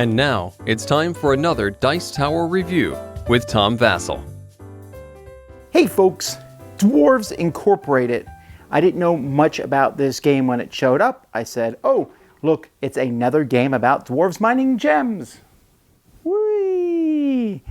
And now, it's time for another Dice Tower review with Tom Vasel. Hey folks, Dwarves Incorporated. I didn't know much about this game when it showed up. I said, oh, look, it's another game about dwarves mining gems. Whee!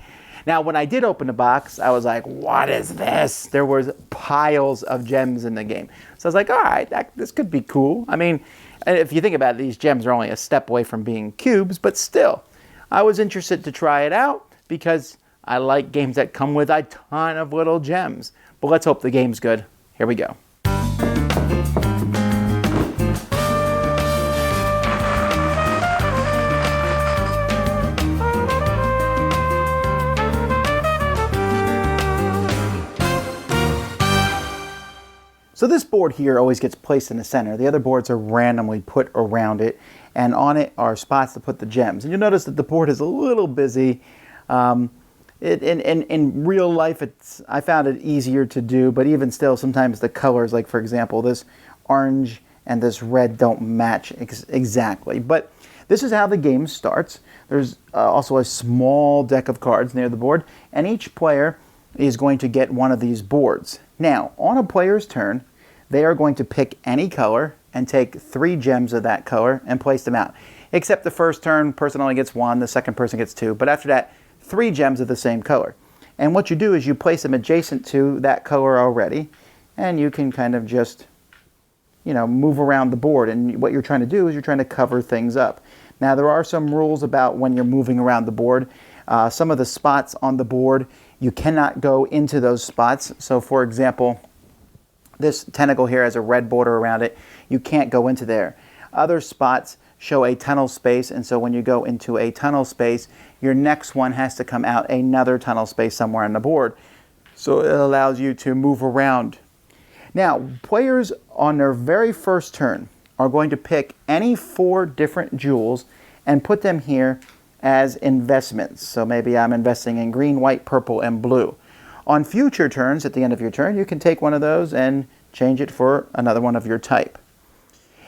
Now, when I did open the box, I was like, what is this? There was piles of gems in the game. So I was like, all right, this could be cool. I mean, if you think about it, these gems are only a step away from being cubes, but still, I was interested to try it out because I like games that come with a ton of little gems. But let's hope the game's good. Here we go. So this board here always gets placed in the center. The other boards are randomly put around it, and on it are spots to put the gems. And you'll notice that the board is a little busy. In real life, I found it easier to do, but even still, sometimes the colors, like for example, this orange and this red don't match exactly. But this is how the game starts. There's also a small deck of cards near the board, and each player is going to get one of these boards. Now, on a player's turn, they are going to pick any color and take 3 gems of that color and place them out. Except the first turn, person only gets 1, the second person gets 2, but after that, 3 gems of the same color. And what you do is you place them adjacent to that color already, and you can kind of just, move around the board. And what you're trying to do is you're trying to cover things up. Now, there are some rules about when you're moving around the board. Some of the spots on the board, you cannot go into those spots. So for example, this tentacle here has a red border around it. You can't go into there. Other spots show a tunnel space, and so when you go into a tunnel space, your next one has to come out another tunnel space somewhere on the board. So it allows you to move around. Now, players on their very first turn are going to pick any 4 different jewels and put them here as investments. So maybe I'm investing in green, white, purple, and blue. On future turns, at the end of your turn, you can take one of those and change it for another one of your type.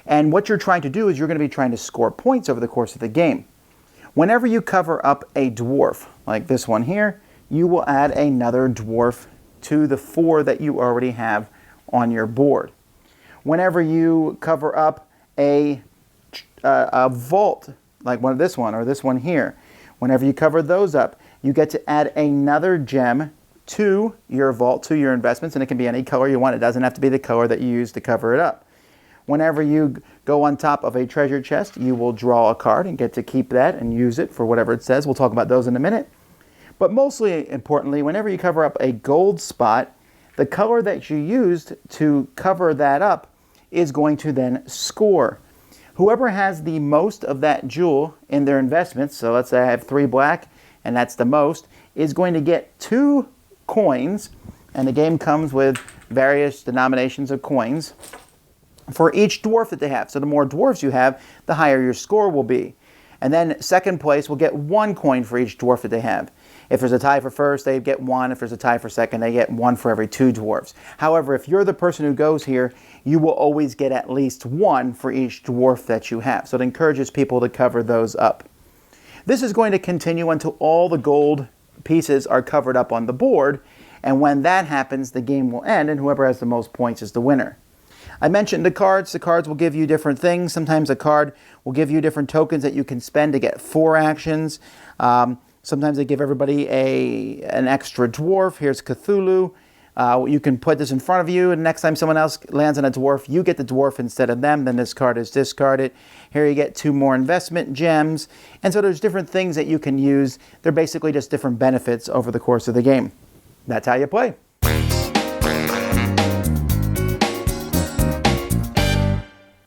And what you're trying to do is you're going to be trying to score points over the course of the game. Whenever you cover up a dwarf, like this one here, you will add another dwarf to the 4 that you already have on your board. Whenever you cover up a vault, like this one or this one here, whenever you cover those up, you get to add another gem to your vault, to your investments, and it can be any color you want. It doesn't have to be the color that you use to cover it up. Whenever you go on top of a treasure chest, you will draw a card and get to keep that and use it for whatever it says. We'll talk about those in a minute. But mostly importantly, whenever you cover up a gold spot, the color that you used to cover that up is going to then score. Whoever has the most of that jewel in their investments, so let's say I have 3 black, and that's the most, is going to get 2 coins, and the game comes with various denominations of coins for each dwarf that they have. So the more dwarfs you have, the higher your score will be. And then second place will get 1 coin for each dwarf that they have. If there's a tie for first, they get 1. If there's a tie for second, they get 1 for every 2 dwarfs. However, if you're the person who goes here, you will always get at least 1 for each dwarf that you have. So it encourages people to cover those up. This is going to continue until all the gold pieces are covered up on the board. And when that happens, the game will end, and whoever has the most points is the winner. I mentioned the cards. The cards will give you different things. Sometimes a card will give you different tokens that you can spend to get 4 actions. Sometimes they give everybody an extra dwarf. Here's Cthulhu. You can put this in front of you, and next time someone else lands on a dwarf, you get the dwarf instead of them. Then this card is discarded. Here you get 2 more investment gems. And so there's different things that you can use. They're basically just different benefits over the course of the game. That's how you play.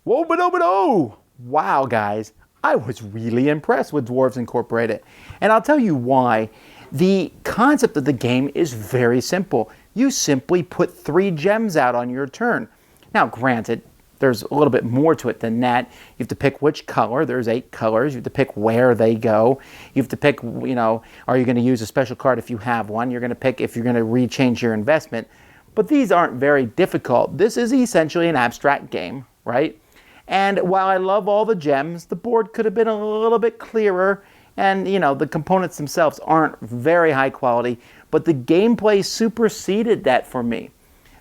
Whoa, but wow, guys. I was really impressed with Dwarves Incorporated. And I'll tell you why. The concept of the game is very simple. You simply put 3 gems out on your turn. Now, granted, there's a little bit more to it than that. You have to pick which color. There's 8 colors. You have to pick where they go. You have to pick, are you going to use a special card if you have one? You're going to pick if you're going to rechange your investment. But these aren't very difficult. This is essentially an abstract game, right? And while I love all the gems, the board could have been a little bit clearer And, the components themselves aren't very high quality, but the gameplay superseded that for me.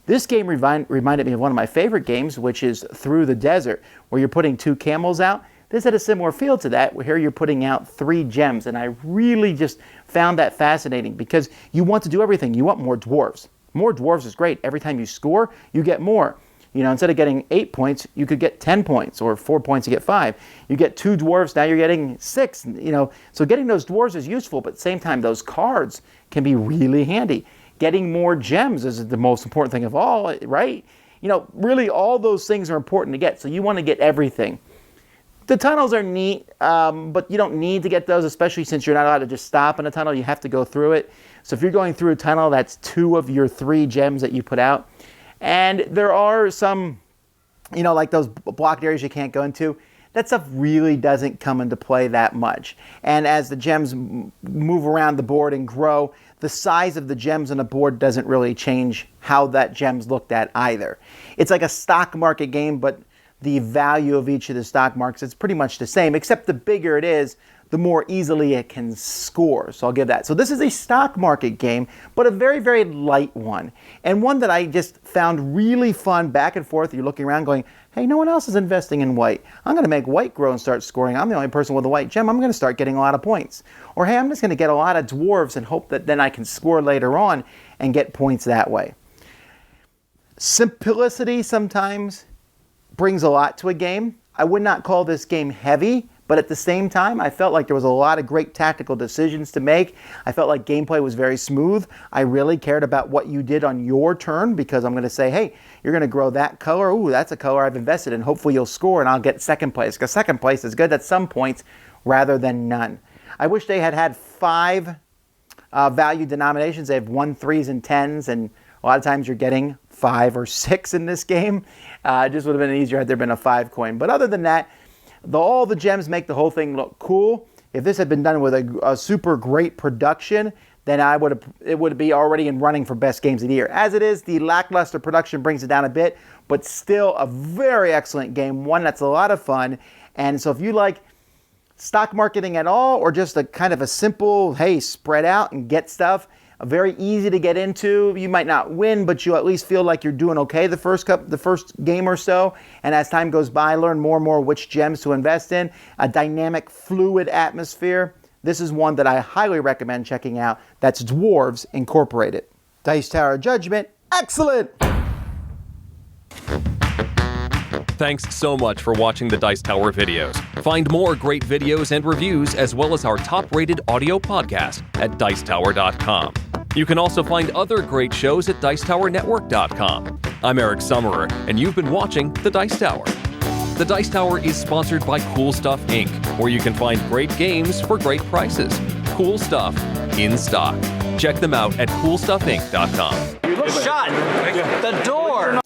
This game reminded me of one of my favorite games, which is Through the Desert, where you're putting 2 camels out. This had a similar feel to that, where here you're putting out 3 gems, and I really just found that fascinating because you want to do everything. You want more dwarves. More dwarves is great. Every time you score, you get more. Instead of getting 8 points, you could get 10 points, or 4 points, you get 5. You get 2 dwarves, now you're getting 6. So getting those dwarves is useful, but at the same time, those cards can be really handy. Getting more gems is the most important thing of all, right? Really all those things are important to get, so you want to get everything. The tunnels are neat, but you don't need to get those, especially since you're not allowed to just stop in a tunnel. You have to go through it. So if you're going through a tunnel, that's 2 of your 3 gems that you put out. And there are some, like those blocked areas you can't go into. That stuff really doesn't come into play that much. And as the gems move around the board and grow, the size of the gems on the board doesn't really change how that gem's looked at either. It's like a stock market game, but the value of each of the stock markets is pretty much the same, except the bigger it is, the more easily it can score. So I'll give that. So this is a stock market game, but a very, very light one. And one that I just found really fun back and forth. You're looking around going, hey, no one else is investing in white. I'm going to make white grow and start scoring. I'm the only person with a white gem. I'm going to start getting a lot of points. Or, hey, I'm just going to get a lot of dwarves and hope that then I can score later on and get points that way. Simplicity sometimes brings a lot to a game. I would not call this game heavy, but at the same time, I felt like there was a lot of great tactical decisions to make. I felt like gameplay was very smooth. I really cared about what you did on your turn because I'm going to say, hey, you're going to grow that color. Ooh, that's a color I've invested in. Hopefully you'll score and I'll get second place because second place is good at some points rather than none. I wish they had 5 value denominations. They have 1, 3s, and 10s, and a lot of times you're getting 5 or 6 in this game. It just would have been easier had there been a 5 coin. But other than that, all the gems make the whole thing look cool. If this had been done with a super great production, then it would be already in running for best games of the year. As it is, the lackluster production brings it down a bit, but still a very excellent game, one that's a lot of fun. And so if you like stock marketing at all, or just a kind of a simple, hey, spread out and get stuff, very easy to get into. You might not win, but you at least feel like you're doing okay the first game or so. And as time goes by, learn more and more which gems to invest in. A dynamic, fluid atmosphere. This is one that I highly recommend checking out. That's Dwarves Incorporated. Dice Tower Judgment, excellent! Thanks so much for watching the Dice Tower videos. Find more great videos and reviews, as well as our top-rated audio podcast at Dicetower.com. You can also find other great shows at Dicetowernetwork.com. I'm Eric Summerer, and you've been watching The Dice Tower. The Dice Tower is sponsored by Cool Stuff Inc., where you can find great games for great prices. Cool stuff in stock. Check them out at CoolStuffInc.com. Shut the door!